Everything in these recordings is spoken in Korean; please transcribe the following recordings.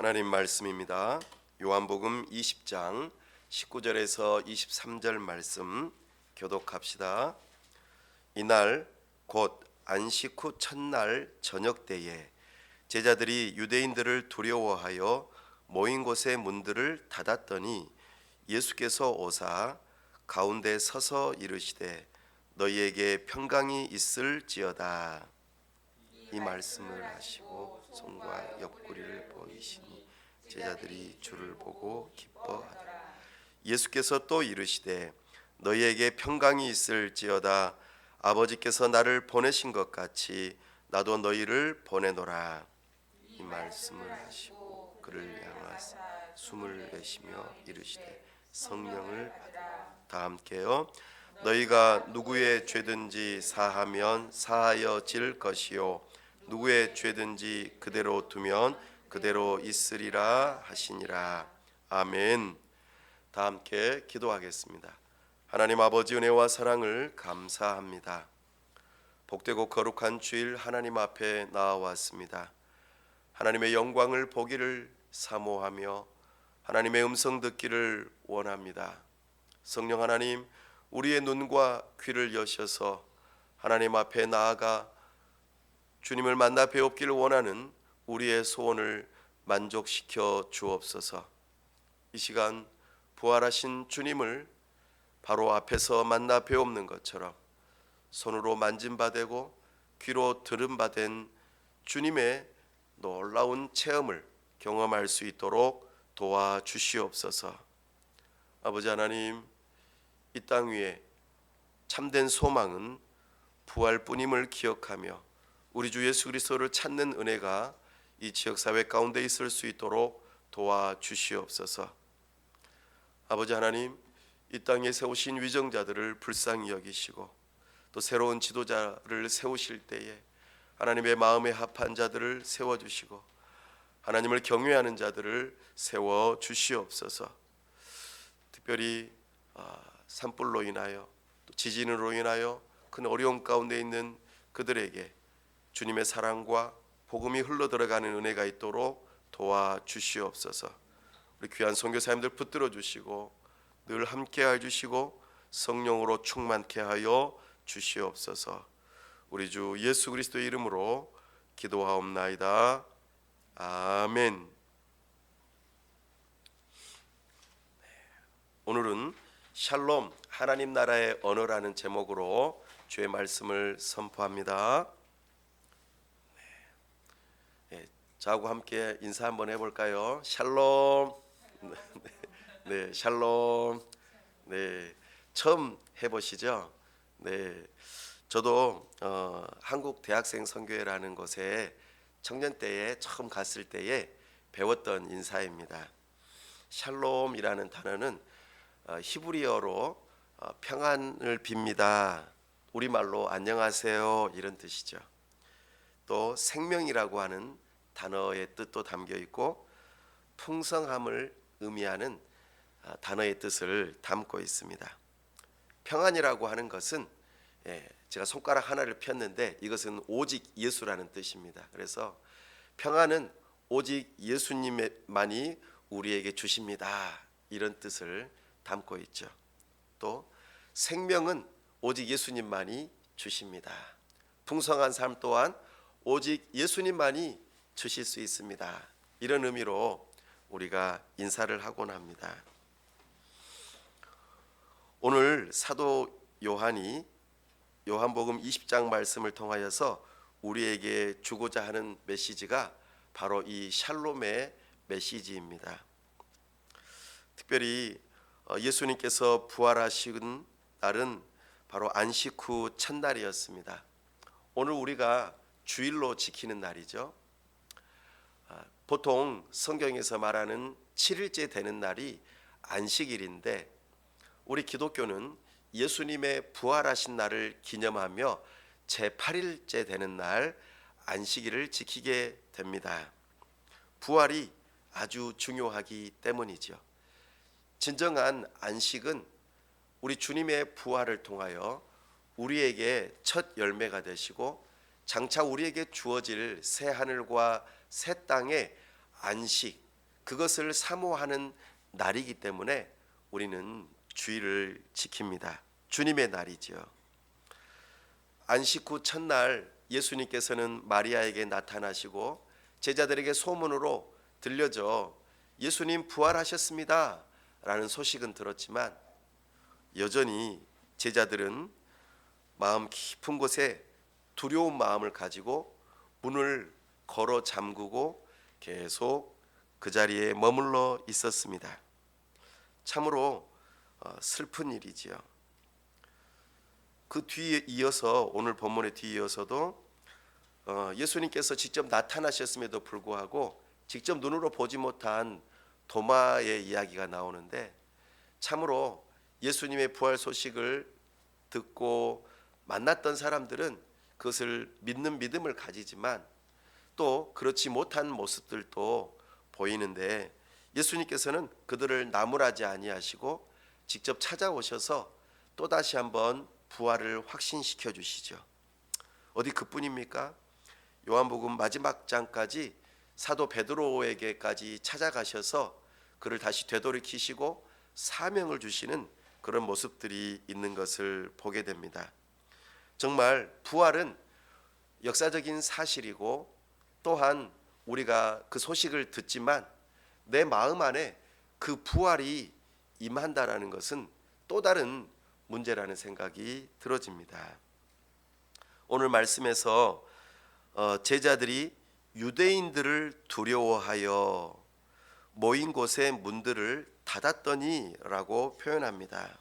하나님 말씀입니다. 요한복음 20장 19절에서 23절 말씀 교독합시다. 이날 곧 안식 후 첫날 저녁 때에 제자들이 유대인들을 두려워하여 모인 곳의 문들을 닫았더니 예수께서 오사 가운데 서서 이르시되 너희에게 평강이 있을지어다. 이 말씀을 하시고 손과 옆구리를 보이시니 제자들이 주를 보고 기뻐하더라. 예수께서 또 이르시되 너희에게 평강이 있을지어다. 아버지께서 나를 보내신 것 같이 나도 너희를 보내노라. 이 말씀을 하시고 그를 향하사 숨을 내쉬며 이르시되 성령을 받으라. 다 함께요. 너희가 누구의 죄든지 사하면 사하여질 것이요 누구의 죄든지 그대로 두면 그대로 있으리라 하시니라. 아멘. 다 함께 기도하겠습니다. 하나님 아버지 은혜와 사랑을 감사합니다. 복되고 거룩한 주일 하나님 앞에 나와왔습니다. 하나님의 영광을 보기를 사모하며 하나님의 음성 듣기를 원합니다. 성령 하나님, 우리의 눈과 귀를 여셔서 하나님 앞에 나아가 주님을 만나 배웁기를 원하는 우리의 소원을 만족시켜 주옵소서. 이 시간 부활하신 주님을 바로 앞에서 만나 배우는 것처럼 손으로 만진바되고 귀로 들음바된 주님의 놀라운 체험을 경험할 수 있도록 도와주시옵소서. 아버지 하나님, 이 땅 위에 참된 소망은 부활뿐임을 기억하며 우리 주 예수 그리스도를 찾는 은혜가 이 지역사회 가운데 있을 수 있도록 도와주시옵소서. 아버지 하나님, 이 땅에 세우신 위정자들을 불쌍히 여기시고 또 새로운 지도자를 세우실 때에 하나님의 마음에 합한 자들을 세워주시고 하나님을 경외하는 자들을 세워주시옵소서. 특별히 산불로 인하여 또 지진으로 인하여 큰 어려움 가운데 있는 그들에게 주님의 사랑과 복음이 흘러들어가는 은혜가 있도록 도와주시옵소서. 우리 귀한 선교사님들 붙들어 주시고 늘 함께해 주시고 성령으로 충만케 하여 주시옵소서. 우리 주 예수 그리스도의 이름으로 기도하옵나이다. 아멘. 오늘은 샬롬 하나님 나라의 언어라는 제목으로 주의 말씀을 선포합니다. 저하고 함께 인사 한번 해볼까요? 샬롬. 네, 샬롬. 네, 처음 해보시죠? 네, 저도 한국 대학생 선교회라는 곳에 청년 때에 처음 갔을 때에 배웠던 인사입니다. 샬롬이라는 단어는 히브리어로 평안을 빕니다. 우리말로 안녕하세요 이런 뜻이죠. 또 생명이라고 하는 단어의 뜻도 담겨 있고 풍성함을 의미하는 단어의 뜻을 담고 있습니다. 평안이라고 하는 것은 제가 손가락 하나를 폈는데 이것은 오직 예수라는 뜻입니다. 그래서 평안은 오직 예수님만이 우리에게 주십니다. 이런 뜻을 담고 있죠. 또 생명은 오직 예수님만이 주십니다. 풍성한 삶 또한 오직 예수님만이 주실 수 있습니다. 이런 의미로 우리가 인사를 하곤 합니다. 오늘 사도 요한이 요한복음 20장 말씀을 통하여서 우리에게 주고자 하는 메시지가 바로 이 샬롬의 메시지입니다. 특별히 예수님께서 부활하신 날은 바로 안식 후 첫날이었습니다. 오늘 우리가 주일로 지키는 날이죠. 보통 성경에서 말하는 7일째 되는 날이 안식일인데 우리 기독교는 예수님의 부활하신 날을 기념하며 제8일째 되는 날 안식일을 지키게 됩니다. 부활이 아주 중요하기 때문이죠. 진정한 안식은 우리 주님의 부활을 통하여 우리에게 첫 열매가 되시고 장차 우리에게 주어질 새 하늘과 새 땅의 안식, 그것을 사모하는 날이기 때문에 우리는 주일을 지킵니다. 주님의 날이죠. 안식 후 첫날 예수님께서는 마리아에게 나타나시고 제자들에게 소문으로 들려져 예수님 부활하셨습니다 라는 소식은 들었지만 여전히 제자들은 마음 깊은 곳에 두려운 마음을 가지고 문을 걸어 잠그고 계속 그 자리에 머물러 있었습니다. 참으로 슬픈 일이지요. 그 뒤에 이어서 오늘 본문에 뒤에 이어서도 예수님께서 직접 나타나셨음에도 불구하고 직접 눈으로 보지 못한 도마의 이야기가 나오는데 참으로 예수님의 부활 소식을 듣고 만났던 사람들은 그것을 믿는 믿음을 가지지만 또 그렇지 못한 모습들도 보이는데 예수님께서는 그들을 나무라지 아니하시고 직접 찾아오셔서 또다시 한번 부활을 확신시켜 주시죠. 어디 그뿐입니까? 요한복음 마지막 장까지 사도 베드로에게까지 찾아가셔서 그를 다시 되돌이키시고 사명을 주시는 그런 모습들이 있는 것을 보게 됩니다. 정말 부활은 역사적인 사실이고 또한 우리가 그 소식을 듣지만 내 마음 안에 그 부활이 임한다라는 것은 또 다른 문제라는 생각이 들어집니다. 오늘 말씀에서 제자들이 유대인들을 두려워하여 모인 곳의 문들을 닫았더니 라고 표현합니다.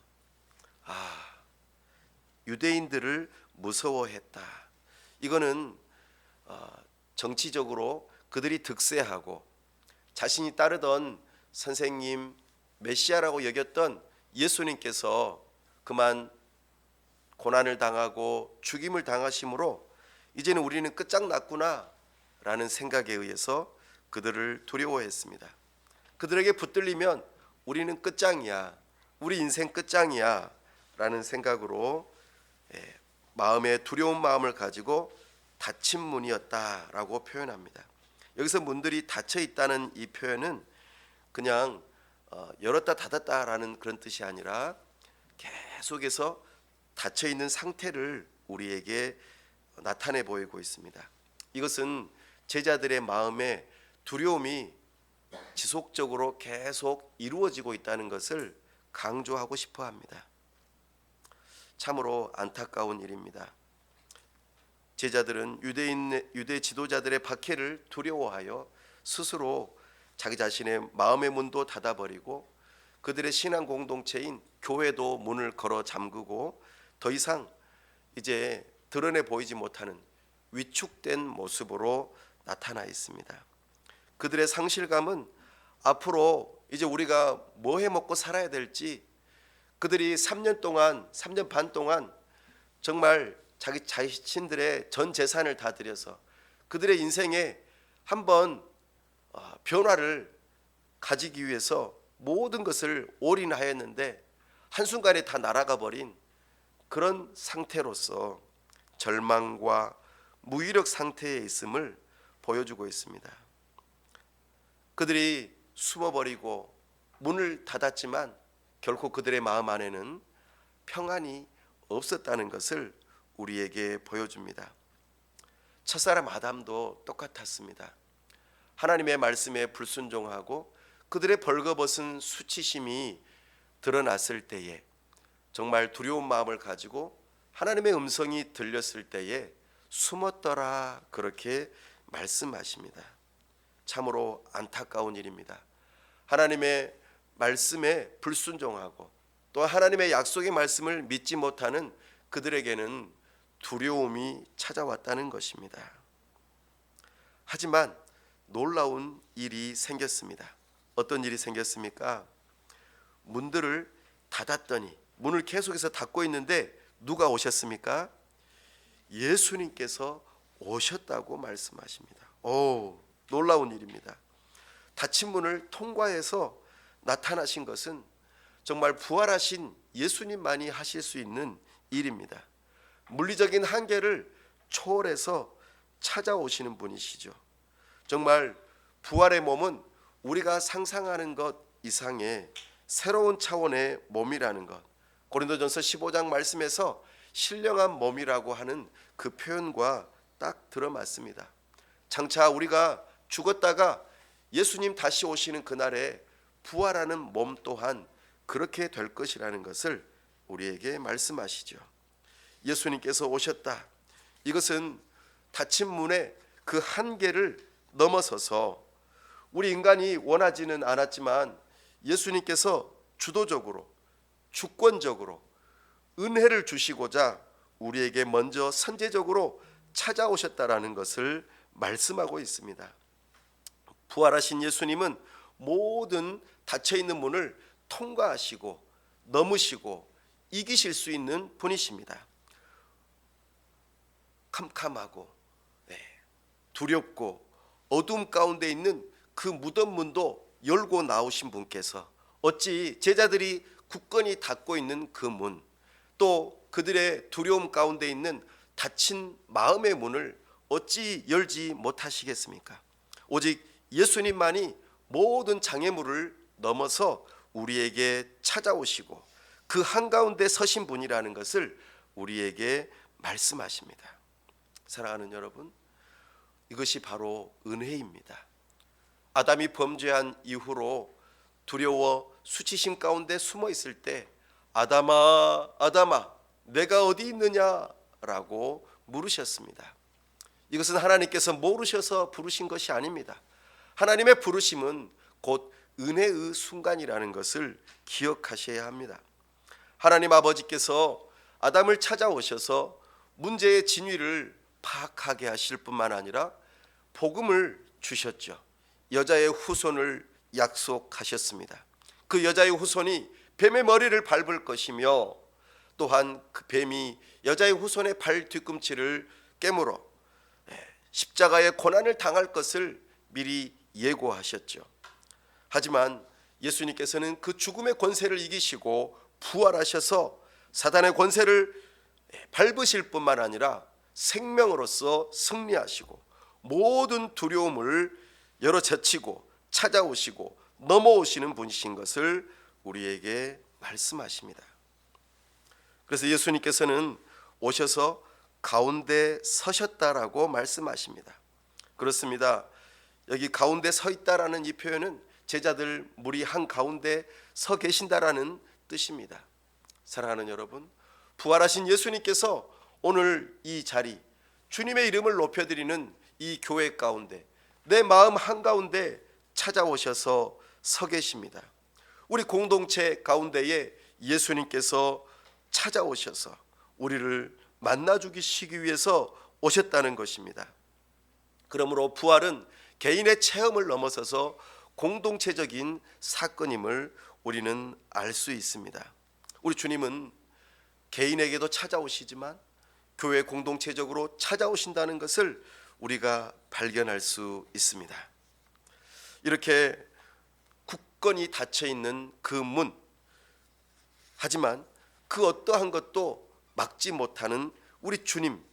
유대인들을 무서워했다. 이거는 정치적으로 그들이 득세하고 자신이 따르던 선생님 메시아라고 여겼던 예수님께서 그만 고난을 당하고 죽임을 당하심으로 이제는 우리는 끝장났구나 라는 생각에 의해서 그들을 두려워했습니다. 그들에게 붙들리면 우리는 끝장이야, 우리 인생 끝장이야 라는 생각으로 마음에 두려운 마음을 가지고 닫힌 문이었다라고 표현합니다. 여기서 문들이 닫혀 있다는 이 표현은 그냥 열었다 닫았다라는 그런 뜻이 아니라 계속해서 닫혀 있는 상태를 우리에게 나타내 보이고 있습니다. 이것은 제자들의 마음에 두려움이 지속적으로 계속 이루어지고 있다는 것을 강조하고 싶어 합니다. 참으로 안타까운 일입니다. 제자들은 유대 지도자들의 박해를 두려워하여 스스로 자기 자신의 마음의 문도 닫아버리고 그들의 신앙 공동체인 교회도 문을 걸어 잠그고 더 이상 이제 드러내 보이지 못하는 위축된 모습으로 나타나 있습니다. 그들의 상실감은 앞으로 이제 우리가 뭐 해 먹고 살아야 될지, 그들이 3년 반 동안 정말 자기 자신들의 전 재산을 다 들여서 그들의 인생에 한번 변화를 가지기 위해서 모든 것을 올인하였는데 한순간에 다 날아가 버린 그런 상태로서 절망과 무기력 상태에 있음을 보여주고 있습니다. 그들이 숨어버리고 문을 닫았지만 결코 그들의 마음 안에는 평안이 없었다는 것을 우리에게 보여줍니다. 첫사람 아담도 똑같았습니다. 하나님의 말씀에 불순종하고 그들의 벌거벗은 수치심이 드러났을 때에 정말 두려운 마음을 가지고 하나님의 음성이 들렸을 때에 숨었더라 그렇게 말씀하십니다. 참으로 안타까운 일입니다. 하나님의 말씀에 불순종하고 또 하나님의 약속의 말씀을 믿지 못하는 그들에게는 두려움이 찾아왔다는 것입니다. 하지만 놀라운 일이 생겼습니다. 어떤 일이 생겼습니까? 문들을 닫았더니, 문을 계속해서 닫고 있는데 누가 오셨습니까? 예수님께서 오셨다고 말씀하십니다. 놀라운 일입니다. 닫힌 문을 통과해서 나타나신 것은 정말 부활하신 예수님만이 하실 수 있는 일입니다. 물리적인 한계를 초월해서 찾아오시는 분이시죠. 정말 부활의 몸은 우리가 상상하는 것 이상의 새로운 차원의 몸이라는 것, 고린도전서 15장 말씀에서 신령한 몸이라고 하는 그 표현과 딱 들어맞습니다. 장차 우리가 죽었다가 예수님 다시 오시는 그날에 부활하는 몸 또한 그렇게 될 것이라는 것을 우리에게 말씀하시죠. 예수님께서 오셨다. 이것은 닫힌 문의 그 한계를 넘어서서 우리 인간이 원하지는 않았지만 예수님께서 주도적으로 주권적으로 은혜를 주시고자 우리에게 먼저 선제적으로 찾아오셨다라는 것을 말씀하고 있습니다. 부활하신 예수님은 모든 닫혀있는 문을 통과하시고 넘으시고 이기실 수 있는 분이십니다. 캄캄하고 두렵고 어둠 가운데 있는 그 무덤 문도 열고 나오신 분께서 어찌 제자들이 굳건히 닫고 있는 그 문, 또 그들의 두려움 가운데 있는 닫힌 마음의 문을 어찌 열지 못하시겠습니까? 오직 예수님만이 모든 장애물을 넘어서 우리에게 찾아오시고 그 한가운데 서신 분이라는 것을 우리에게 말씀하십니다. 사랑하는 여러분, 이것이 바로 은혜입니다. 아담이 범죄한 이후로 두려워 수치심 가운데 숨어 있을 때 아담아, 아담아, 내가 어디 있느냐라고 물으셨습니다. 이것은 하나님께서 모르셔서 부르신 것이 아닙니다. 하나님의 부르심은 곧 은혜의 순간이라는 것을 기억하셔야 합니다. 하나님 아버지께서 아담을 찾아오셔서 문제의 진위를 파악하게 하실 뿐만 아니라 복음을 주셨죠. 여자의 후손을 약속하셨습니다. 그 여자의 후손이 뱀의 머리를 밟을 것이며 또한 그 뱀이 여자의 후손의 발 뒤꿈치를 깨물어 십자가의 고난을 당할 것을 미리 예고하셨죠. 하지만 예수님께서는 그 죽음의 권세를 이기시고 부활하셔서 사단의 권세를 밟으실 뿐만 아니라 생명으로서 승리하시고 모든 두려움을 열어젖히고 찾아오시고 넘어오시는 분이신 것을 우리에게 말씀하십니다. 그래서 예수님께서는 오셔서 가운데 서셨다라고 말씀하십니다. 그렇습니다. 여기 가운데 서 있다라는 이 표현은 제자들 무리 한 가운데 서 계신다라는 뜻입니다. 사랑하는 여러분, 부활하신 예수님께서 오늘 이 자리, 주님의 이름을 높여드리는 이 교회 가운데 내 마음 한가운데 찾아오셔서 서 계십니다. 우리 공동체 가운데에 예수님께서 찾아오셔서 우리를 만나주시기 위해서 오셨다는 것입니다. 그러므로 부활은 개인의 체험을 넘어서서 공동체적인 사건임을 우리는 알 수 있습니다. 우리 주님은 개인에게도 찾아오시지만 교회 공동체적으로 찾아오신다는 것을 우리가 발견할 수 있습니다. 이렇게 굳건히 닫혀 있는 그 문, 하지만 그 어떠한 것도 막지 못하는 우리 주님,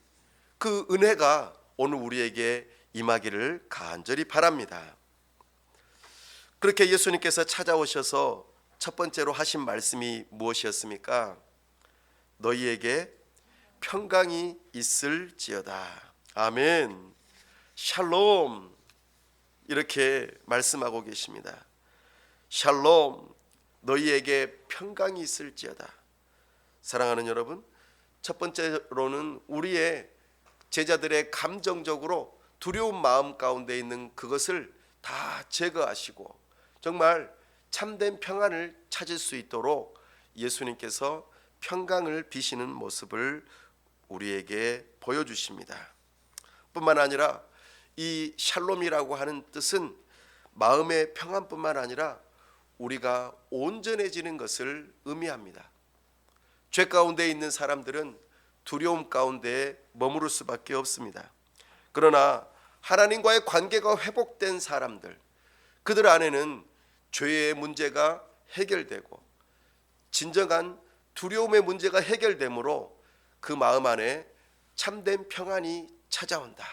그 은혜가 오늘 우리에게 임하기를 간절히 바랍니다. 그렇게 예수님께서 찾아오셔서 첫 번째로 하신 말씀이 무엇이었습니까? 너희에게 평강이 있을지어다. 아멘. 샬롬, 이렇게 말씀하고 계십니다. 샬롬, 너희에게 평강이 있을지어다. 사랑하는 여러분, 첫 번째로는 우리의 제자들의 감정적으로 두려운 마음 가운데 있는 그것을 다 제거하시고 정말 참된 평안을 찾을 수 있도록 예수님께서 평강을 비시는 모습을 우리에게 보여주십니다. 뿐만 아니라 이 샬롬이라고 하는 뜻은 마음의 평안뿐만 아니라 우리가 온전해지는 것을 의미합니다. 죄 가운데 있는 사람들은 두려움 가운데 머무를 수밖에 없습니다. 그러나 하나님과의 관계가 회복된 사람들, 그들 안에는 죄의 문제가 해결되고 진정한 두려움의 문제가 해결되므로 그 마음 안에 참된 평안이 찾아온다.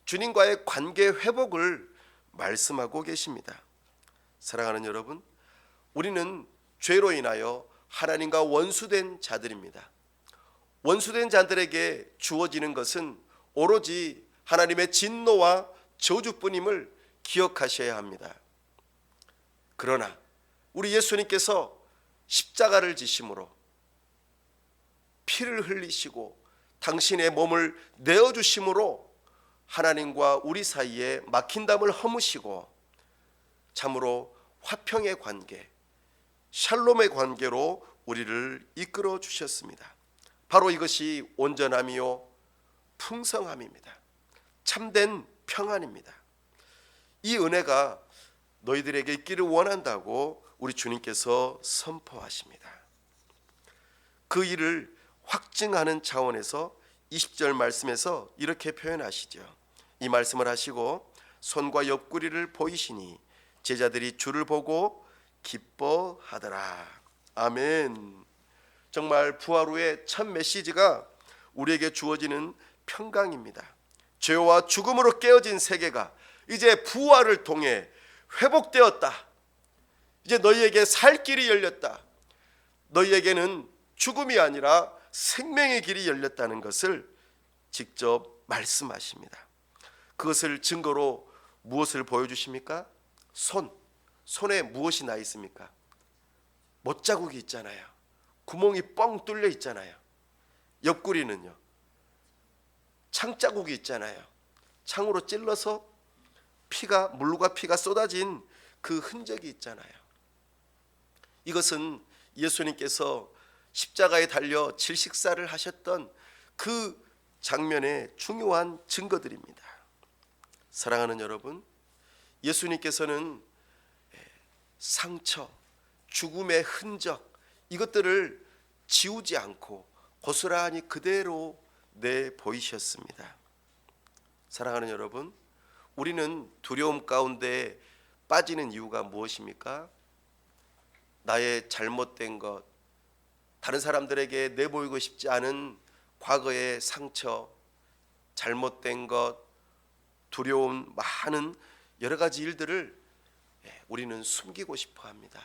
주님과의 관계 회복을 말씀하고 계십니다. 사랑하는 여러분, 우리는 죄로 인하여 하나님과 원수된 자들입니다. 원수된 자들에게 주어지는 것은 오로지 하나님의 진노와 저주뿐임을 기억하셔야 합니다. 그러나 우리 예수님께서 십자가를 지심으로 피를 흘리시고 당신의 몸을 내어주심으로 하나님과 우리 사이에 막힌 담을 허무시고 참으로 화평의 관계, 샬롬의 관계로 우리를 이끌어 주셨습니다. 바로 이것이 온전함이요 풍성함입니다. 참된 평안입니다. 이 은혜가 너희들에게 있기를 원한다고 우리 주님께서 선포하십니다. 그 일을 확증하는 차원에서 20절 말씀에서 이렇게 표현하시죠. 이 말씀을 하시고 손과 옆구리를 보이시니 제자들이 주를 보고 기뻐하더라. 아멘. 정말 부활 후의 첫 메시지가 우리에게 주어지는 평강입니다. 죄와 죽음으로 깨어진 세계가 이제 부활을 통해 회복되었다. 이제 너희에게 살 길이 열렸다. 너희에게는 죽음이 아니라 생명의 길이 열렸다는 것을 직접 말씀하십니다. 그것을 증거로 무엇을 보여주십니까? 손에 무엇이 나 있습니까? 못자국이 있잖아요. 구멍이 뻥 뚫려 있잖아요. 옆구리는요, 창자국이 있잖아요. 창으로 찔러서 물과 피가 쏟아진 그 흔적이 있잖아요. 이것은 예수님께서 십자가에 달려 질식사를 하셨던 그 장면의 중요한 증거들입니다. 사랑하는 여러분, 예수님께서는 상처, 죽음의 흔적 이것들을 지우지 않고 고스란히 그대로 내보이셨습니다. 사랑하는 여러분, 우리는 두려움 가운데 빠지는 이유가 무엇입니까? 나의 잘못된 것, 다른 사람들에게 내보이고 싶지 않은 과거의 상처, 잘못된 것, 두려움, 많은 여러 가지 일들을 우리는 숨기고 싶어 합니다.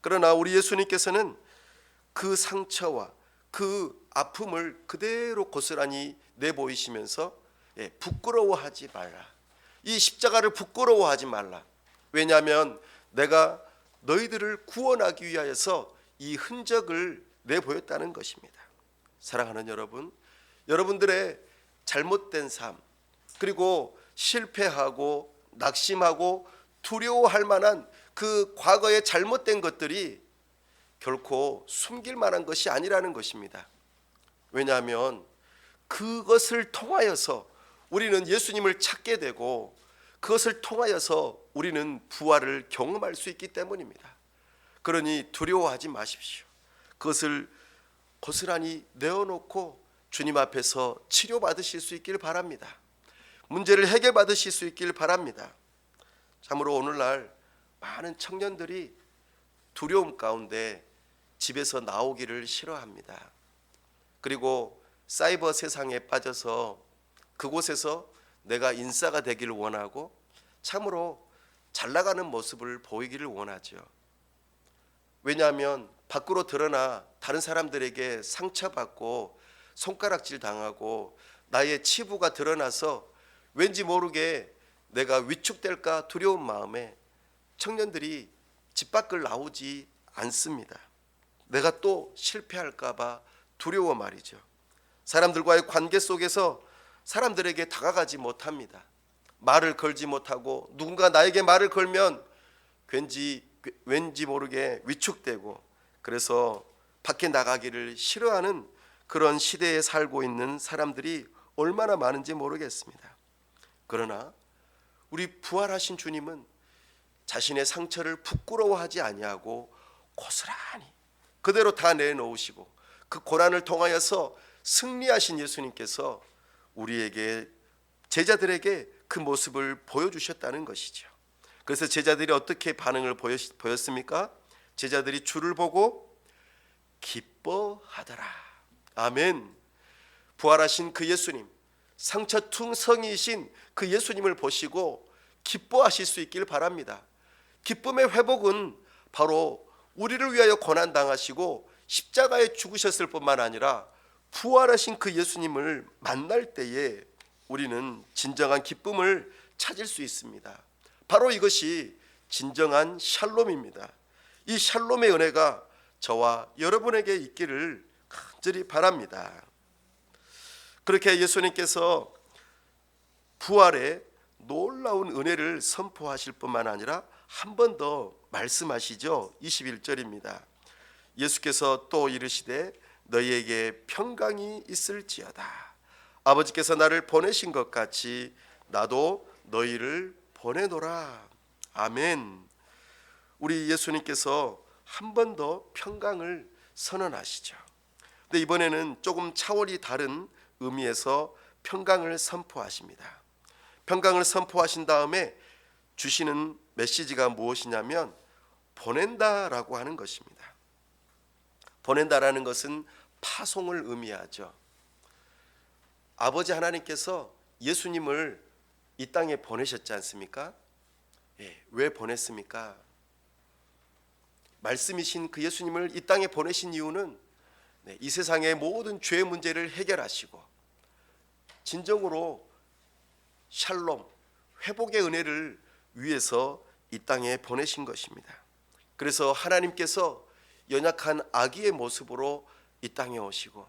그러나 우리 예수님께서는 그 상처와 그 아픔을 그대로 고스란히 내보이시면서 부끄러워하지 말라. 이 십자가를 부끄러워하지 말라. 왜냐하면 내가 너희들을 구원하기 위하여서 이 흔적을 내보였다는 것입니다. 사랑하는 여러분, 여러분들의 잘못된 삶, 그리고 실패하고 낙심하고 두려워할 만한 그 과거의 잘못된 것들이 결코 숨길 만한 것이 아니라는 것입니다. 왜냐하면 그것을 통하여서 우리는 예수님을 찾게 되고 그것을 통하여서 우리는 부활을 경험할 수 있기 때문입니다. 그러니 두려워하지 마십시오. 그것을 고스란히 내어놓고 주님 앞에서 치료받으실 수 있길 바랍니다. 문제를 해결받으실 수 있길 바랍니다. 참으로 오늘날 많은 청년들이 두려움 가운데 집에서 나오기를 싫어합니다. 그리고 사이버 세상에 빠져서 그곳에서 내가 인싸가 되기를 원하고 참으로 잘 나가는 모습을 보이기를 원하죠. 왜냐하면 밖으로 드러나 다른 사람들에게 상처받고 손가락질 당하고 나의 치부가 드러나서 왠지 모르게 내가 위축될까 두려운 마음에 청년들이 집 밖을 나오지 않습니다. 내가 또 실패할까 봐 두려워 말이죠. 사람들과의 관계 속에서 사람들에게 다가가지 못합니다. 말을 걸지 못하고 누군가 나에게 말을 걸면 왠지 모르게 위축되고 그래서 밖에 나가기를 싫어하는 그런 시대에 살고 있는 사람들이 얼마나 많은지 모르겠습니다. 그러나 우리 부활하신 주님은 자신의 상처를 부끄러워하지 아니하고 고스란히 그대로 다 내놓으시고 그 고난을 통하여서 승리하신 예수님께서 우리에게 제자들에게 그 모습을 보여주셨다는 것이죠. 그래서 제자들이 어떻게 반응을 보였습니까? 제자들이 주를 보고 기뻐하더라. 아멘. 부활하신 그 예수님, 상처투성이이신 그 예수님을 보시고 기뻐하실 수 있길 바랍니다. 기쁨의 회복은 바로 우리를 위하여 고난당하시고 십자가에 죽으셨을 뿐만 아니라 부활하신 그 예수님을 만날 때에 우리는 진정한 기쁨을 찾을 수 있습니다. 바로 이것이 진정한 샬롬입니다. 이 샬롬의 은혜가 저와 여러분에게 있기를 간절히 바랍니다. 그렇게 예수님께서 부활의 놀라운 은혜를 선포하실 뿐만 아니라 한 번 더 말씀하시죠. 21절입니다. 예수께서 또 이르시되 너희에게 평강이 있을지어다. 아버지께서 나를 보내신 것 같이 나도 너희를 보내노라. 아멘. 우리 예수님께서 한 번 더 평강을 선언하시죠. 근데 이번에는 조금 차원이 다른 의미에서 평강을 선포하십니다. 평강을 선포하신 다음에 주시는 메시지가 무엇이냐면 보낸다라고 하는 것입니다. 보낸다라는 것은 파송을 의미하죠. 아버지 하나님께서 예수님을 이 땅에 보내셨지 않습니까? 왜 보냈습니까? 말씀이신 그 예수님을 이 땅에 보내신 이유는 이 세상의 모든 죄의 문제를 해결하시고 진정으로 샬롬, 회복의 은혜를 위해서 이 땅에 보내신 것입니다. 그래서 하나님께서 연약한 아기의 모습으로 이 땅에 오시고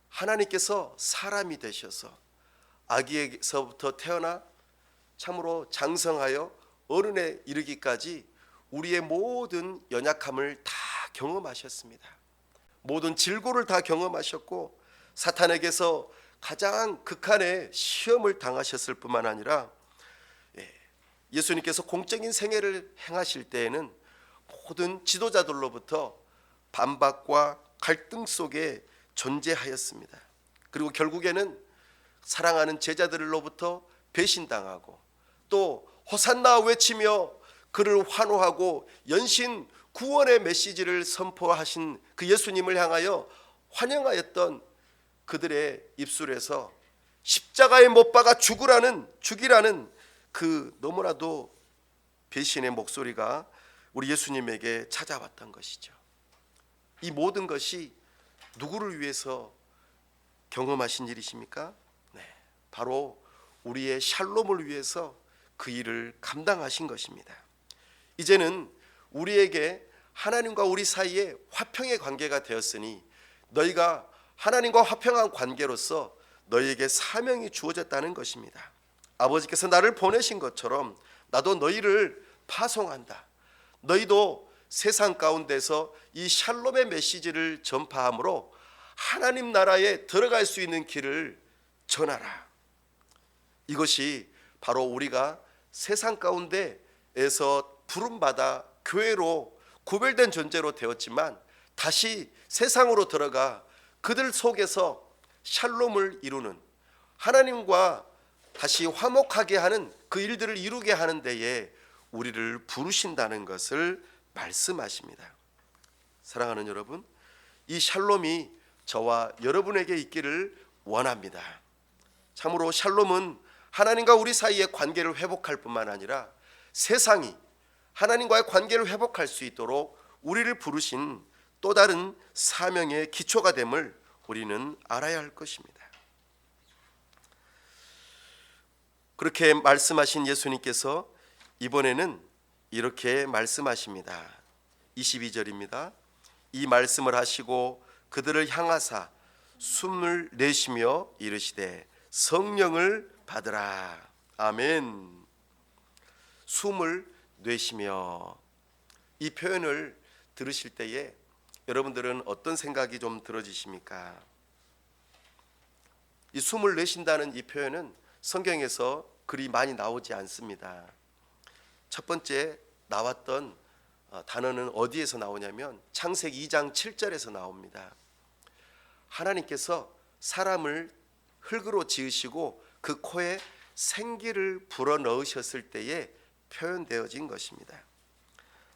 하나님께서 사람이 되셔서 아기에서부터 태어나 참으로 장성하여 어른에 이르기까지 우리의 모든 연약함을 다 경험하셨습니다. 모든 질고를 다 경험하셨고 사탄에게서 가장 극한의 시험을 당하셨을 뿐만 아니라 예수님께서 공적인 생애를 행하실 때에는 모든 지도자들로부터 반박과 갈등 속에 존재하였습니다. 그리고 결국에는 사랑하는 제자들로부터 배신당하고 또 호산나 외치며 그를 환호하고 연신 구원의 메시지를 선포하신 그 예수님을 향하여 환영하였던 그들의 입술에서 십자가에 못 박아 죽이라는 그 너무나도 배신의 목소리가 우리 예수님에게 찾아왔던 것이죠. 이 모든 것이 누구를 위해서 경험하신 일이십니까? 바로 우리의 샬롬을 위해서 그 일을 감당하신 것입니다. 이제는 우리에게 하나님과 우리 사이에 화평의 관계가 되었으니 너희가 하나님과 화평한 관계로서 너희에게 사명이 주어졌다는 것입니다. 아버지께서 나를 보내신 것처럼 나도 너희를 파송한다. 너희도 세상 가운데서 이 샬롬의 메시지를 전파함으로 하나님 나라에 들어갈 수 있는 길을 전하라. 이것이 바로 우리가 세상 가운데에서 부름받아 교회로 구별된 존재로 되었지만 다시 세상으로 들어가 그들 속에서 샬롬을 이루는 하나님과 다시 화목하게 하는 그 일들을 이루게 하는 데에 우리를 부르신다는 것을 말씀하십니다. 사랑하는 여러분, 이 샬롬이 저와 여러분에게 있기를 원합니다. 참으로 샬롬은 하나님과 우리 사이의 관계를 회복할 뿐만 아니라 세상이 하나님과의 관계를 회복할 수 있도록 우리를 부르신 또 다른 사명의 기초가 됨을 우리는 알아야 할 것입니다. 그렇게 말씀하신 예수님께서 이번에는 이렇게 말씀하십니다. 22절입니다. 이 말씀을 하시고 그들을 향하사 숨을 내쉬며 이르시되 성령을 받으라. 아멘. 숨을 내쉬며, 이 표현을 들으실 때에 여러분들은 어떤 생각이 좀 들어지십니까? 이 숨을 내쉰다는 이 표현은 성경에서 그리 많이 나오지 않습니다. 첫 번째 나왔던 단어는 어디에서 나오냐면 창세기 2장 7절에서 나옵니다. 하나님께서 사람을 흙으로 지으시고 그 코에 생기를 불어넣으셨을 때에 표현되어진 것입니다.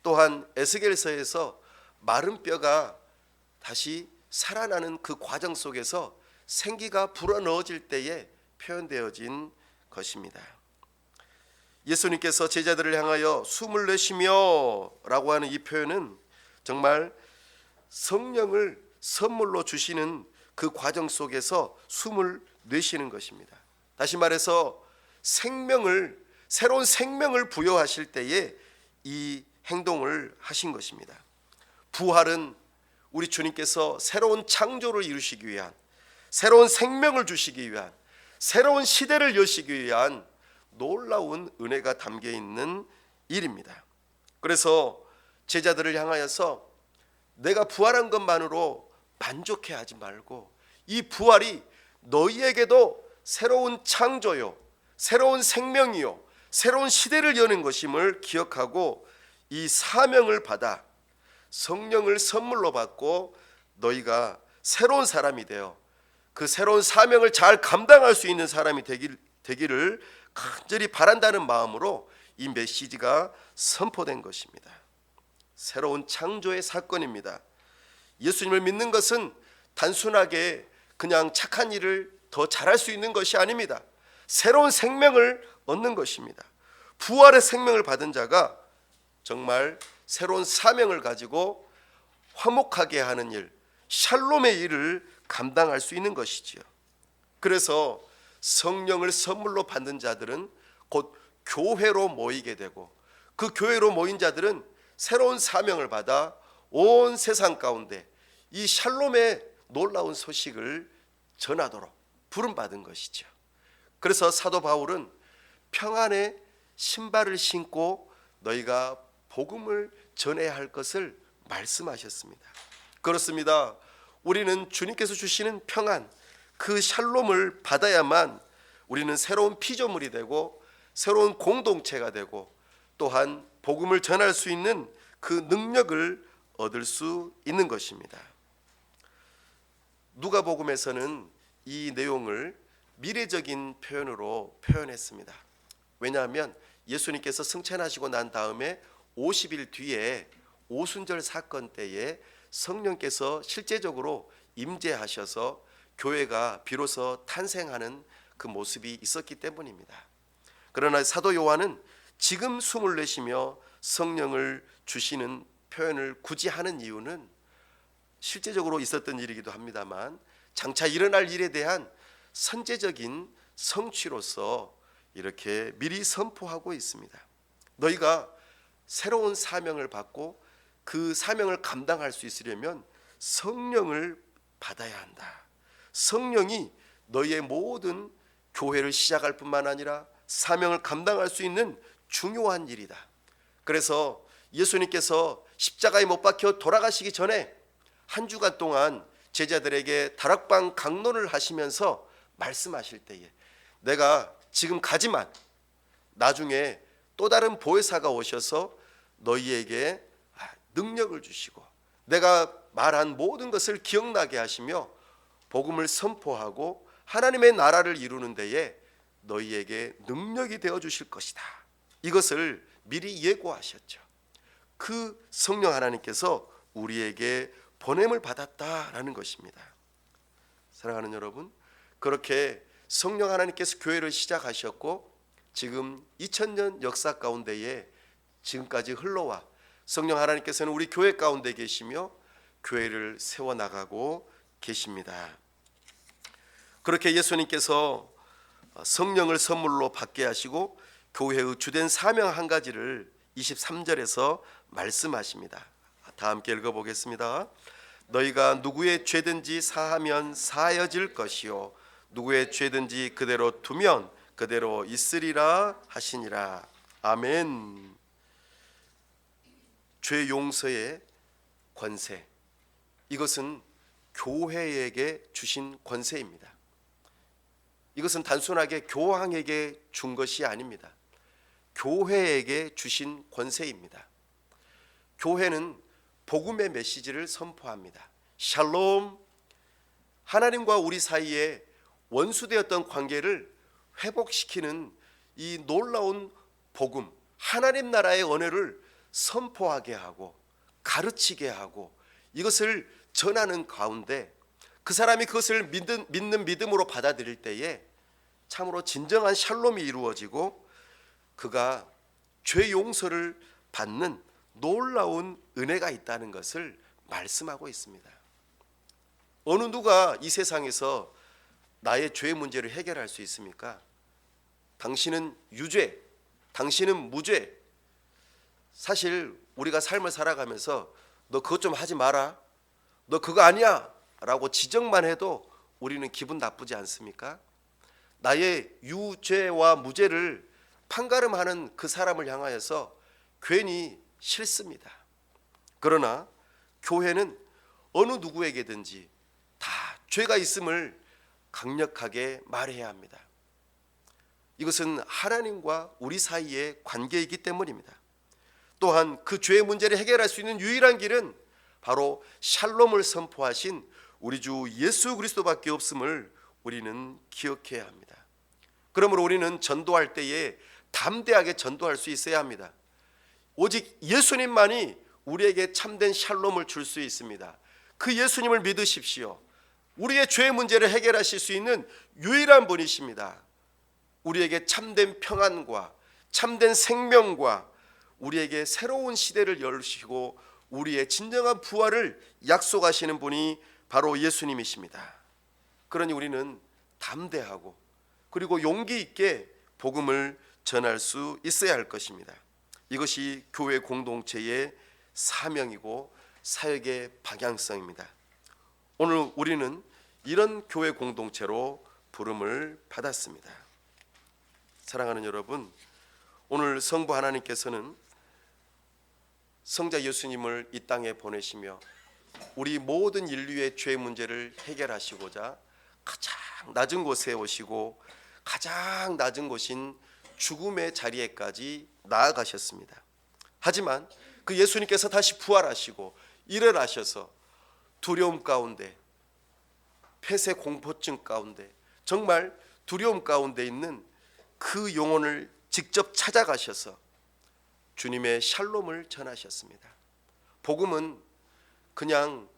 또한 에스겔서에서 마른 뼈가 다시 살아나는 그 과정 속에서 생기가 불어넣어질 때에 표현되어진 것입니다. 예수님께서 제자들을 향하여 숨을 내쉬며 라고 하는 이 표현은 정말 성령을 선물로 주시는 그 과정 속에서 숨을 내쉬는 것입니다. 다시 말해서 새로운 생명을 부여하실 때에 이 행동을 하신 것입니다. 부활은 우리 주님께서 새로운 창조를 이루시기 위한, 새로운 생명을 주시기 위한, 새로운 시대를 여시기 위한 놀라운 은혜가 담겨 있는 일입니다. 그래서 제자들을 향하여서 내가 부활한 것만으로 만족해 하지 말고 이 부활이 너희에게도 새로운 창조요, 새로운 생명이요, 새로운 시대를 여는 것임을 기억하고 이 사명을 받아 성령을 선물로 받고 너희가 새로운 사람이 되어 그 새로운 사명을 잘 감당할 수 있는 사람이 되기를 간절히 바란다는 마음으로 이 메시지가 선포된 것입니다. 새로운 창조의 사건입니다. 예수님을 믿는 것은 단순하게 그냥 착한 일을 더 잘할 수 있는 것이 아닙니다. 새로운 생명을 얻는 것입니다. 부활의 생명을 받은 자가 정말 새로운 사명을 가지고 화목하게 하는 일, 샬롬의 일을 감당할 수 있는 것이지요. 그래서 성령을 선물로 받는 자들은 곧 교회로 모이게 되고 그 교회로 모인 자들은 새로운 사명을 받아 온 세상 가운데 이 샬롬의 놀라운 소식을 전하도록 부름받은 것이죠. 그래서 사도 바울은 평안의 신발을 신고 너희가 복음을 전해야 할 것을 말씀하셨습니다. 그렇습니다. 우리는 주님께서 주시는 평안, 그 샬롬을 받아야만 우리는 새로운 피조물이 되고 새로운 공동체가 되고 또한 복음을 전할 수 있는 그 능력을 얻을 수 있는 것입니다. 누가복음에서는 이 내용을 미래적인 표현으로 표현했습니다. 왜냐하면 예수님께서 승천하시고 난 다음에 50일 뒤에 오순절 사건 때에 성령께서 실제적으로 임재하셔서 교회가 비로소 탄생하는 그 모습이 있었기 때문입니다. 그러나 사도 요한은 지금 숨을 내쉬며 성령을 주시는 표현을 굳이 하는 이유는 실제적으로 있었던 일이기도 합니다만 장차 일어날 일에 대한 선제적인 성취로서 이렇게 미리 선포하고 있습니다. 너희가 새로운 사명을 받고 그 사명을 감당할 수 있으려면 성령을 받아야 한다. 성령이 너희의 모든 교회를 시작할 뿐만 아니라 사명을 감당할 수 있는 중요한 일이다. 그래서 예수님께서 십자가에 못 박혀 돌아가시기 전에 한 주간 동안 제자들에게 다락방 강론을 하시면서 말씀하실 때에 내가 지금 가지만 나중에 또 다른 보혜사가 오셔서 너희에게 능력을 주시고 내가 말한 모든 것을 기억나게 하시며 복음을 선포하고 하나님의 나라를 이루는 데에 너희에게 능력이 되어 주실 것이다. 이것을 미리 예고하셨죠. 그 성령 하나님께서 우리에게 보냄을 받았다라는 것입니다. 사랑하는 여러분, 그렇게 성령 하나님께서 교회를 시작하셨고 지금 2000년 역사 가운데에 지금까지 흘러와 성령 하나님께서는 우리 교회 가운데 계시며 교회를 세워나가고 계십니다. 그렇게 예수님께서 성령을 선물로 받게 하시고 교회의 주된 사명 한 가지를 23절에서 말씀하십니다. 다 함께 읽어보겠습니다. 너희가 누구의 죄든지 사하면 사하여질 것이요 누구의 죄든지 그대로 두면 그대로 있으리라 하시니라. 아멘. 죄 용서의 권세, 이것은 교회에게 주신 권세입니다. 이것은 단순하게 교황에게 준 것이 아닙니다. 교회에게 주신 권세입니다. 교회는 복음의 메시지를 선포합니다. 샬롬, 하나님과 우리 사이에 원수되었던 관계를 회복시키는 이 놀라운 복음, 하나님 나라의 언어를 선포하게 하고 가르치게 하고 이것을 전하는 가운데 그 사람이 그것을 믿는 믿음으로 받아들일 때에 참으로 진정한 샬롬이 이루어지고 그가 죄 용서를 받는 놀라운 은혜가 있다는 것을 말씀하고 있습니다. 어느 누가 이 세상에서 나의 죄 문제를 해결할 수 있습니까? 당신은 유죄, 당신은 무죄. 사실 우리가 삶을 살아가면서 너 그것 좀 하지 마라, 너 그거 아니야 라고 지적만 해도 우리는 기분 나쁘지 않습니까? 나의 유죄와 무죄를 판가름하는 그 사람을 향하여서 괜히 싫습니다. 그러나 교회는 어느 누구에게든지 다 죄가 있음을 강력하게 말해야 합니다. 이것은 하나님과 우리 사이의 관계이기 때문입니다. 또한 그 죄의 문제를 해결할 수 있는 유일한 길은 바로 샬롬을 선포하신 우리 주 예수 그리스도밖에 없음을 우리는 기억해야 합니다. 그러므로 우리는 전도할 때에 담대하게 전도할 수 있어야 합니다. 오직 예수님만이 우리에게 참된 샬롬을 줄 수 있습니다. 그 예수님을 믿으십시오. 우리의 죄의 문제를 해결하실 수 있는 유일한 분이십니다. 우리에게 참된 평안과 참된 생명과 우리에게 새로운 시대를 열시고 우리의 진정한 부활을 약속하시는 분이 바로 예수님이십니다. 그러니 우리는 담대하고 그리고 용기 있게 복음을 전할 수 있어야 할 것입니다. 이것이 교회 공동체의 사명이고 사역의 방향성입니다. 오늘 우리는 이런 교회 공동체로 부름을 받았습니다. 사랑하는 여러분, 오늘 성부 하나님께서는 성자 예수님을 이 땅에 보내시며 우리 모든 인류의 죄 문제를 해결하시고자 가장 낮은 곳에 오시고 가장 낮은 곳인 죽음의 자리에까지 나아가셨습니다. 하지만 그 예수님께서 다시 부활하시고 일어나셔서 두려움 가운데, 폐쇄 공포증 가운데, 정말 두려움 가운데 있는 그 영혼을 직접 찾아가셔서 주님의 샬롬을 전하셨습니다. 복음은 그냥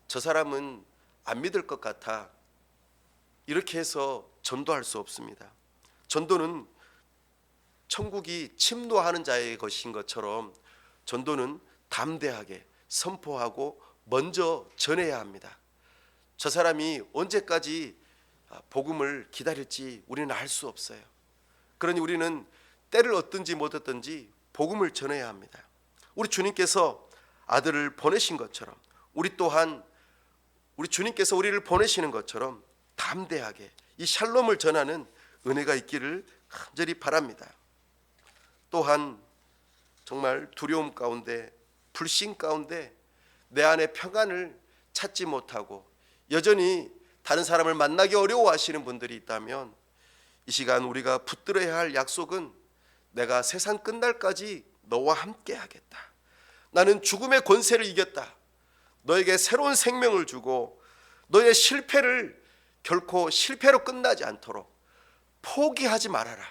저 사람은 안 믿을 것 같아 이렇게 해서 전도할 수 없습니다. 전도는 천국이 침노하는 자의 것인 것처럼 전도는 담대하게 선포하고 먼저 전해야 합니다. 저 사람이 언제까지 복음을 기다릴지 우리는 알 수 없어요. 그러니 우리는 때를 얻든지 못 얻든지 복음을 전해야 합니다. 우리 주님께서 아들을 보내신 것처럼 우리 또한 우리 주님께서 우리를 보내시는 것처럼 담대하게 이 샬롬을 전하는 은혜가 있기를 간절히 바랍니다. 또한 정말 두려움 가운데, 불신 가운데 내 안에 평안을 찾지 못하고 여전히 다른 사람을 만나기 어려워하시는 분들이 있다면 이 시간 우리가 붙들어야 할 약속은 내가 세상 끝날까지 너와 함께 하겠다. 나는 죽음의 권세를 이겼다. 너에게 새로운 생명을 주고 너의 실패를 결코 실패로 끝나지 않도록 포기하지 말아라.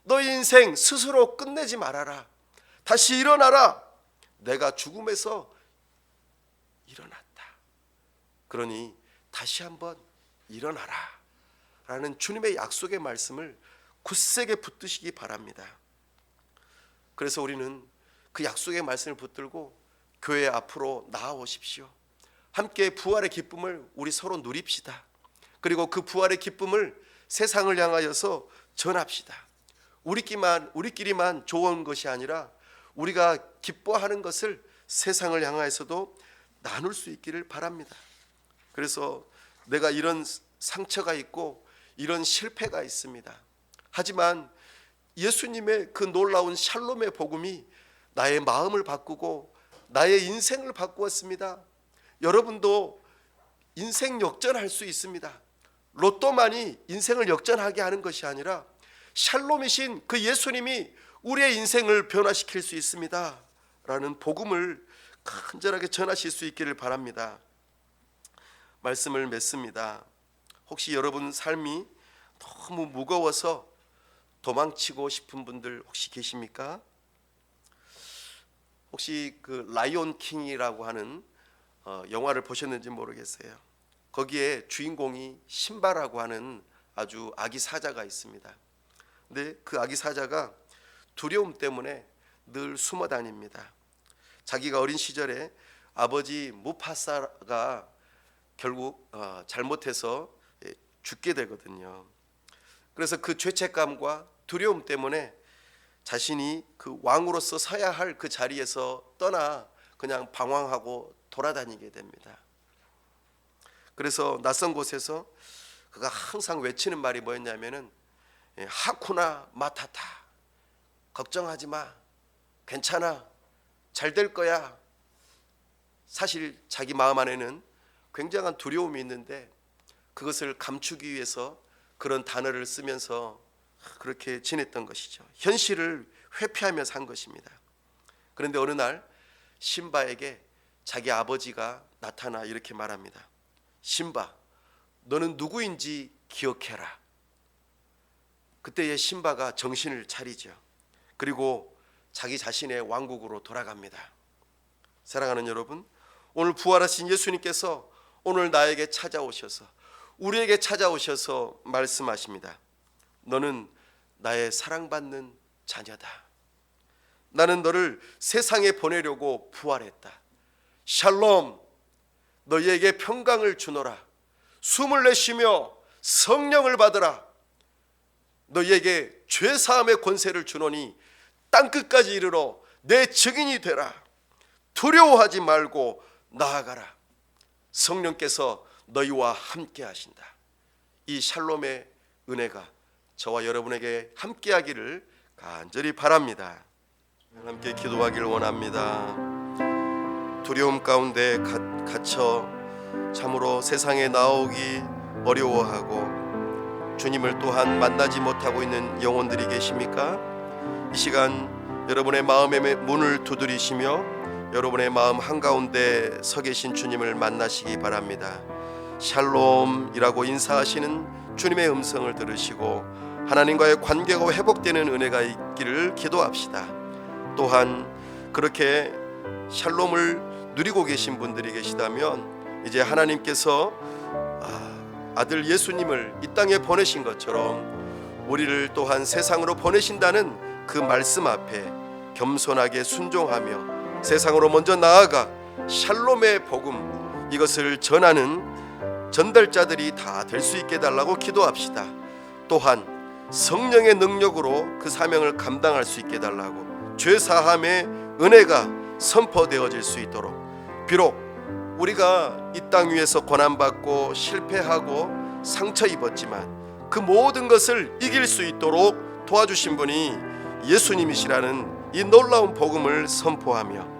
너의 인생 스스로 끝내지 말아라. 다시 일어나라. 내가 죽음에서 일어났다. 그러니 다시 한번 일어나라 라는 주님의 약속의 말씀을 굳세게 붙드시기 바랍니다. 그래서 우리는 그 약속의 말씀을 붙들고 교회 앞으로 나아오십시오. 함께 부활의 기쁨을 우리 서로 누립시다. 그리고 그 부활의 기쁨을 세상을 향하여서 전합시다. 우리끼리만 좋은 것이 아니라 우리가 기뻐하는 것을 세상을 향하여서도 나눌 수 있기를 바랍니다. 그래서 내가 이런 상처가 있고 이런 실패가 있습니다. 하지만 예수님의 그 놀라운 샬롬의 복음이 나의 마음을 바꾸고 나의 인생을 바꾸었습니다. 여러분도 인생 역전할 수 있습니다. 로또만이 인생을 역전하게 하는 것이 아니라 샬롬이신 그 예수님이 우리의 인생을 변화시킬 수 있습니다 라는 복음을 간절하게 전하실 수 있기를 바랍니다. 말씀을 맺습니다. 혹시 여러분 삶이 너무 무거워서 도망치고 싶은 분들 혹시 계십니까? 혹시 그 라이온 킹이라고 하는 영화를 보셨는지 모르겠어요. 거기에 주인공이 신바라고 하는 아주 아기 사자가 있습니다. 근데 그 아기 사자가 두려움 때문에 늘 숨어 다닙니다. 자기가 어린 시절에 아버지 무파사가 결국 잘못해서 죽게 되거든요. 그래서 그 죄책감과 두려움 때문에 자신이 그 왕으로서 서야 할 그 자리에서 떠나 그냥 방황하고 돌아다니게 됩니다. 그래서 낯선 곳에서 그가 항상 외치는 말이 뭐였냐면은 하쿠나 마타타, 걱정하지 마, 괜찮아, 잘 될 거야. 사실 자기 마음 안에는 굉장한 두려움이 있는데 그것을 감추기 위해서 그런 단어를 쓰면서 그렇게 지냈던 것이죠. 현실을 회피하며 산 것입니다. 그런데 어느 날 심바에게 자기 아버지가 나타나 이렇게 말합니다. 심바, 너는 누구인지 기억해라. 그때의 심바가 정신을 차리죠. 그리고 자기 자신의 왕국으로 돌아갑니다. 사랑하는 여러분, 오늘 부활하신 예수님께서 오늘 나에게 찾아오셔서, 우리에게 찾아오셔서 말씀하십니다. 너는 나의 사랑받는 자녀다. 나는 너를 세상에 보내려고 부활했다. 샬롬, 너희에게 평강을 주노라. 숨을 내쉬며 성령을 받으라. 너희에게 죄사함의 권세를 주노니 땅끝까지 이르러 내 증인이 되라. 두려워하지 말고 나아가라. 성령께서 너희와 함께 하신다. 이 샬롬의 은혜가 저와 여러분에게 함께 하기를 간절히 바랍니다. 함께 기도하길 원합니다. 두려움 가운데 갇혀 참으로 세상에 나오기 어려워하고 주님을 또한 만나지 못하고 있는 영혼들이 계십니까? 이 시간 여러분의 마음의 문을 두드리시며 여러분의 마음 한가운데 서 계신 주님을 만나시기 바랍니다. 샬롬이라고 인사하시는 주님의 음성을 들으시고 하나님과의 관계가 회복되는 은혜가 있기를 기도합시다. 또한 그렇게 샬롬을 누리고 계신 분들이 계시다면 이제 하나님께서 아들 예수님을 이 땅에 보내신 것처럼 우리를 또한 세상으로 보내신다는 그 말씀 앞에 겸손하게 순종하며 세상으로 먼저 나아가 샬롬의 복음, 이것을 전하는 전달자들이 다 될 수 있게 달라고 기도합시다. 또한 성령의 능력으로 그 사명을 감당할 수 있게 달라고, 죄사함의 은혜가 선포되어질 수 있도록, 비록 우리가 이 땅 위에서 고난받고 실패하고 상처 입었지만 그 모든 것을 이길 수 있도록 도와주신 분이 예수님이시라는 이 놀라운 복음을 선포하며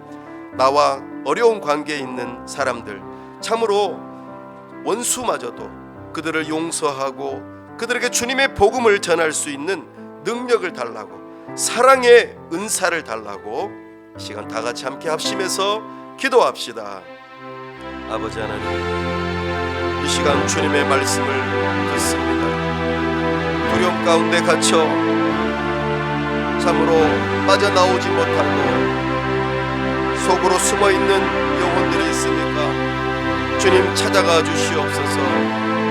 나와 어려운 관계에 있는 사람들, 참으로 원수마저도 그들을 용서하고 그들에게 주님의 복음을 전할 수 있는 능력을 달라고, 사랑의 은사를 달라고 시간 다 같이 함께 합심해서 기도합시다. 아버지 하나님, 이 시간 주님의 말씀을 듣습니다. 두려움 가운데 갇혀 참으로 빠져나오지 못하고 속으로 숨어있는 영혼들이 있습니까? 주님 찾아가 주시옵소서.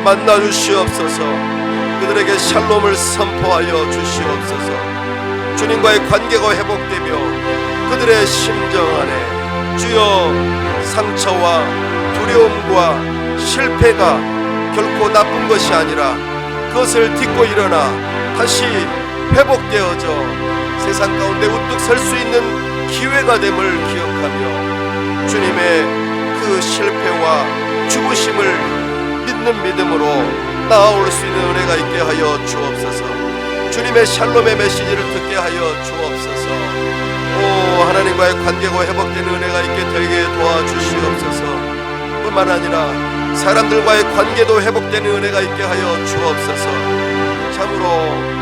만나 주시옵소서. 그들에게 샬롬을 선포하여 주시옵소서. 주님과의 관계가 회복되며 그들의 심정 안에 주여 상처와 두려움과 실패가 결코 나쁜 것이 아니라 그것을 딛고 일어나 다시 회복되어져 세상 가운데 우뚝 설 수 있는 기회가 됨을 기억하며 주님의 그 실패와 죽으심을 믿는 믿음으로 나아올 수 있는 은혜가 있게 하여 주옵소서. 주님의 샬롬의 메시지를 듣게 하여 주옵소서. 오, 하나님과의 관계가 회복되는 은혜가 있게 되게 도와주시옵소서. 뿐만 아니라 사람들과의 관계도 회복되는 은혜가 있게 하여 주옵소서. 참으로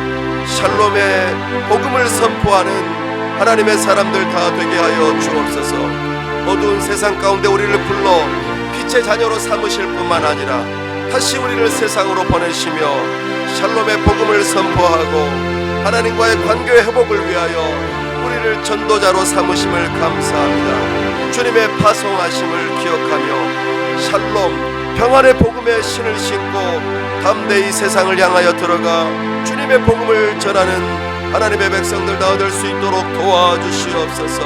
샬롬의 복음을 선포하는 하나님의 사람들 다 되게 하여 주옵소서. 어두운 세상 가운데 우리를 불러 빛의 자녀로 삼으실 뿐만 아니라 다시 우리를 세상으로 보내시며 샬롬의 복음을 선포하고 하나님과의 관계 회복을 위하여 우리를 전도자로 삼으심을 감사합니다. 주님의 파송하심을 기억하며 샬롬, 평안의 복음의 신을 신고 담대히 세상을 향하여 들어가 주님의 복음을 전하는 하나님의 백성들 다 될 수 있도록 도와주시옵소서.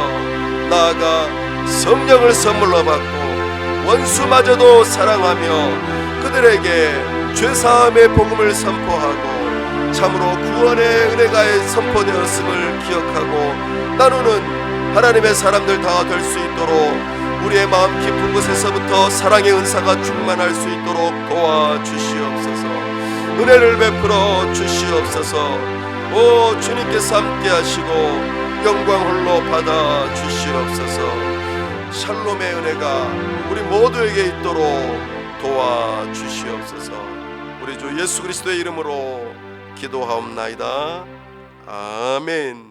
나아가 성령을 선물로 받고 원수마저도 사랑하며 그들에게 죄사함의 복음을 선포하고 참으로 구원의 은혜가 선포되었음을 기억하고 나누는 하나님의 사람들 다 될 수 있도록 우리의 마음 깊은 곳에서부터 사랑의 은사가 충만할 수 있도록 도와주시옵소서. 은혜를 베풀어 주시옵소서. 오 주님께서 함께 하시고 영광 홀로 받아 주시옵소서. 샬롬의 은혜가 우리 모두에게 있도록 도와주시옵소서. 우리 주 예수 그리스도의 이름으로 기도하옵나이다. 아멘.